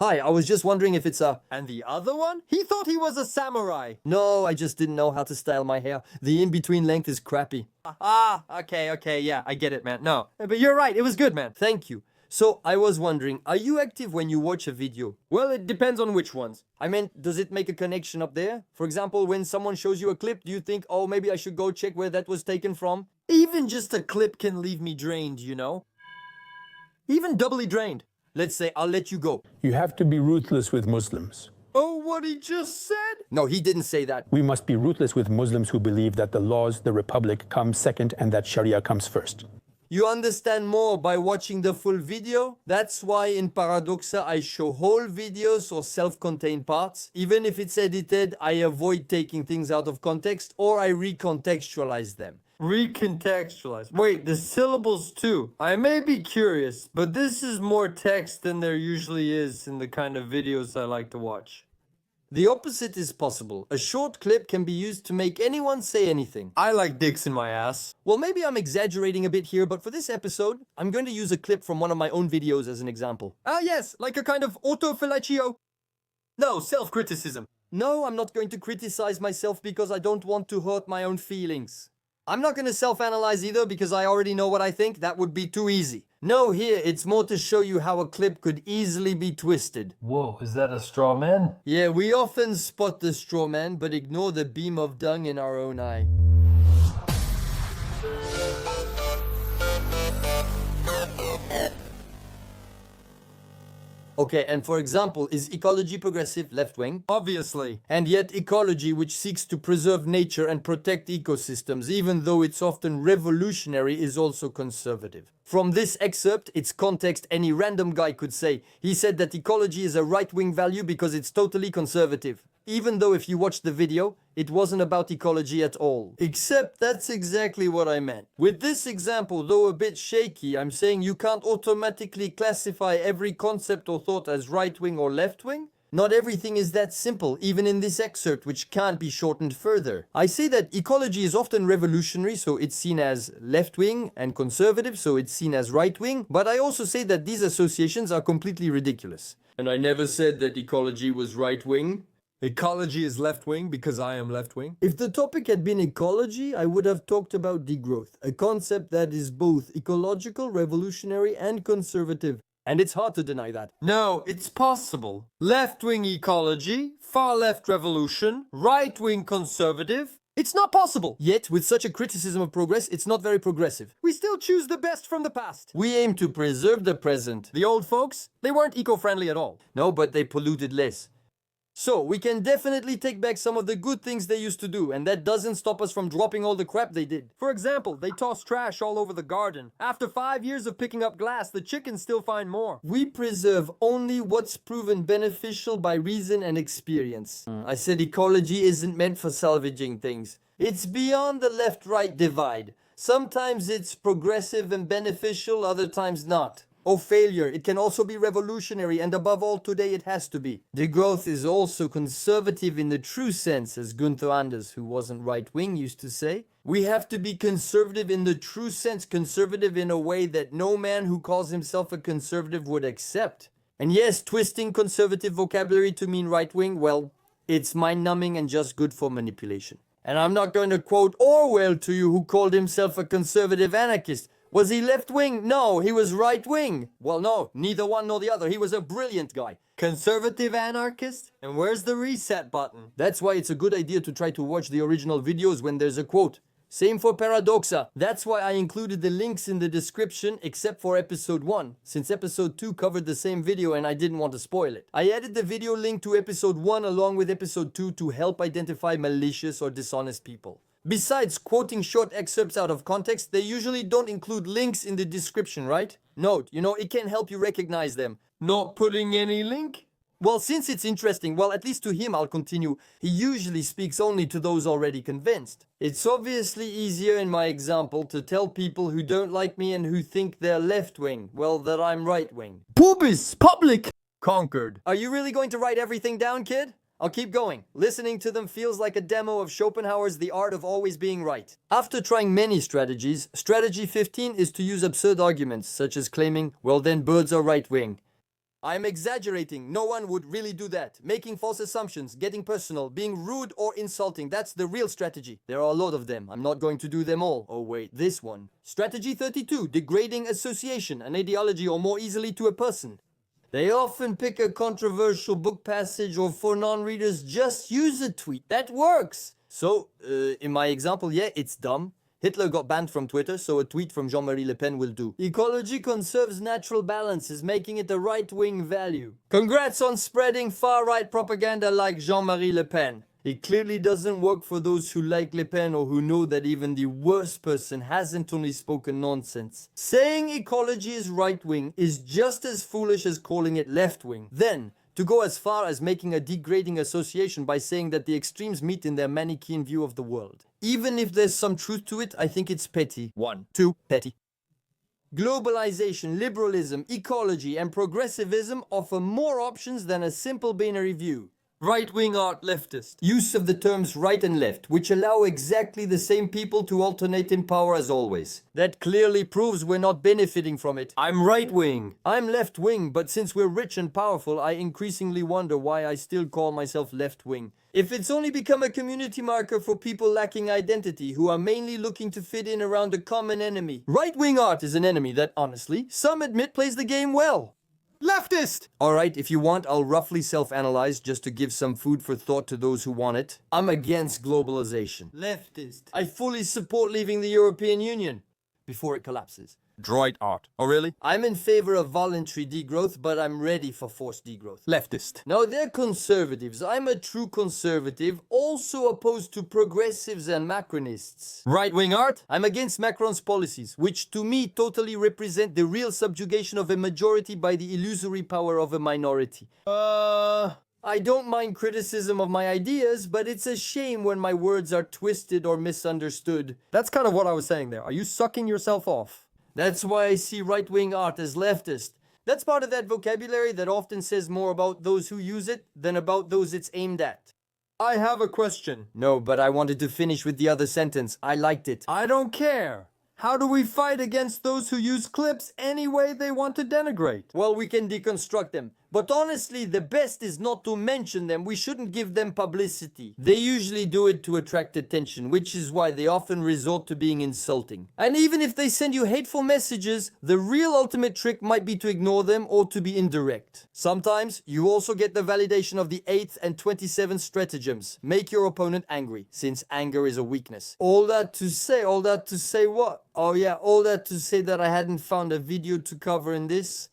Hi, I was just wondering if it's a... And the other one? He thought he was a samurai. No, I just didn't know how to style my hair. The in-between length is crappy. Okay, yeah, I get it, man. No, but you're right, it was good, man. Thank you. So, I was wondering, are you active when you watch a video? Well, it depends on which ones. I meant, does it make a connection up there? For example, when someone shows you a clip, do you think, oh, maybe I should go check where that was taken from? Even just a clip can leave me drained, you know? Even doubly drained. Let's say, I'll let you go. You have to be ruthless with Muslims. Oh, what he just said? No, he didn't say that. We must be ruthless with Muslims who believe that the laws, the republic, come second and that Sharia comes first. You understand more by watching the full video. That's why in Paradoxa I show whole videos or self-contained parts. Even if it's edited, I avoid taking things out of context or I recontextualize them. Recontextualize. Wait, the syllables too. I may be curious, but this is more text than there usually is in the kind of videos I like to watch. The opposite is possible. A short clip can be used to make anyone say anything. I like dicks in my ass. Well, maybe I'm exaggerating a bit here, but for this episode, I'm going to use a clip from one of my own videos as an example. Ah yes, like a kind of autofellatio. No, self-criticism. No, I'm not going to criticize myself because I don't want to hurt my own feelings. I'm not going to self-analyze either because I already know what I think. That would be too easy. No, here, it's more to show you how a clip could easily be twisted. Whoa, is that a straw man? Yeah, we often spot the straw man, but ignore the beam of dung in our own eye. Okay, and for example, is ecology progressive left-wing? Obviously. And yet ecology, which seeks to preserve nature and protect ecosystems, even though it's often revolutionary, is also conservative. From this excerpt, its context, any random guy could say, he said that ecology is a right-wing value because it's totally conservative. Even though if you watch the video, it wasn't about ecology at all. Except that's exactly what I meant. With this example, though a bit shaky, I'm saying you can't automatically classify every concept or thought as right-wing or left-wing. Not everything is that simple, even in this excerpt, which can't be shortened further. I say that ecology is often revolutionary, so it's seen as left-wing, and conservative, so it's seen as right-wing, but I also say that these associations are completely ridiculous. And I never said that ecology was right-wing. Ecology is left-wing because I am left-wing. If the topic had been ecology, I would have talked about degrowth, a concept that is both ecological, revolutionary, and conservative. And it's hard to deny that. No, it's possible. Left-wing ecology, far-left revolution, right-wing conservative. It's not possible. Yet, with such a criticism of progress, it's not very progressive. We still choose the best from the past. We aim to preserve the present. The old folks, they weren't eco-friendly at all. No, but they polluted less. So, we can definitely take back some of the good things they used to do, and that doesn't stop us from dropping all the crap they did. For example, they toss trash all over the garden. After 5 years of picking up glass, the chickens still find more. We preserve only what's proven beneficial by reason and experience. I said ecology isn't meant for salvaging things. It's beyond the left-right divide. Sometimes it's progressive and beneficial, other times not. Or failure, it can also be revolutionary, and above all today it has to be. Degrowth is also conservative in the true sense, as Gunther Anders, who wasn't right-wing, used to say. We have to be conservative in the true sense, conservative in a way that no man who calls himself a conservative would accept. And yes, twisting conservative vocabulary to mean right-wing, well, it's mind-numbing and just good for manipulation. And I'm not going to quote Orwell to you, who called himself a conservative anarchist. Was he left-wing? No, he was right-wing. Well, no, neither one nor the other. He was a brilliant guy. Conservative anarchist? And where's the reset button? That's why it's a good idea to try to watch the original videos when there's a quote. Same for Paradoxa. That's why I included the links in the description except for episode 1, since episode 2 covered the same video and I didn't want to spoil it. I added the video link to episode 1 along with episode 2 to help identify malicious or dishonest people. Besides quoting short excerpts out of context, they usually don't include links in the description, right? Note, it can help you recognize them. Not putting any link? Well, since it's interesting, well, at least to him I'll continue. He usually speaks only to those already convinced. It's obviously easier in my example to tell people who don't like me and who think they're left-wing, well, that I'm right-wing. Pubis, public, conquered. Are you really going to write everything down, kid? I'll keep going. Listening to them feels like a demo of Schopenhauer's The Art of Always Being Right. After trying many strategies, strategy 15 is to use absurd arguments, such as claiming, well then birds are right-wing. I'm exaggerating. No one would really do that. Making false assumptions, getting personal, being rude or insulting. That's the real strategy. There are a lot of them. I'm not going to do them all. Oh wait, this one. Strategy 32. Degrading association, an ideology or more easily to a person. They often pick a controversial book passage or for non-readers just use a tweet. That works. So, in my example, yeah, it's dumb. Hitler got banned from Twitter, so a tweet from Jean-Marie Le Pen will do. Ecology conserves natural balances, making it a right-wing value. Congrats on spreading far-right propaganda like Jean-Marie Le Pen. It clearly doesn't work for those who like Le Pen or who know that even the worst person hasn't only spoken nonsense. Saying ecology is right-wing is just as foolish as calling it left-wing. Then, to go as far as making a degrading association by saying that the extremes meet in their Manichaean view of the world. Even if there's some truth to it, I think it's petty. 1. 2. Petty. Globalization, liberalism, ecology, and progressivism offer more options than a simple binary view. Right-wing art leftist. Use of the terms right and left, which allow exactly the same people to alternate in power as always. That clearly proves we're not benefiting from it. I'm right-wing. I'm left-wing, but since we're rich and powerful, I increasingly wonder why I still call myself left-wing. If it's only become a community marker for people lacking identity, who are mainly looking to fit in around a common enemy. Right-wing art is an enemy that, honestly, some admit plays the game well. Leftist! Alright, if you want, I'll roughly self-analyze just to give some food for thought to those who want it. I'm against globalization. Leftist. I fully support leaving the European Union before it collapses. Droid art. Oh, really? I'm in favor of voluntary degrowth, but I'm ready for forced degrowth. Leftist. No, they're conservatives. I'm a true conservative, also opposed to progressives and Macronists. Right-wing art? I'm against Macron's policies, which to me totally represent the real subjugation of a majority by the illusory power of a minority. I don't mind criticism of my ideas, but it's a shame when my words are twisted or misunderstood. That's kind of what I was saying there. Are you sucking yourself off? That's why I see right-wing art as leftist. That's part of that vocabulary that often says more about those who use it than about those it's aimed at. I have a question. No, but I wanted to finish with the other sentence. I liked it. I don't care. How do we fight against those who use clips any way they want to denigrate? Well, we can deconstruct them. But honestly, the best is not to mention them. We shouldn't give them publicity. They usually do it to attract attention, which is why they often resort to being insulting. And even if they send you hateful messages, the real ultimate trick might be to ignore them or to be indirect. Sometimes, you also get the validation of the 8th and 27th stratagems. Make your opponent angry, since anger is a weakness. All that to say what? Oh yeah, all that to say that I hadn't found a video to cover in this.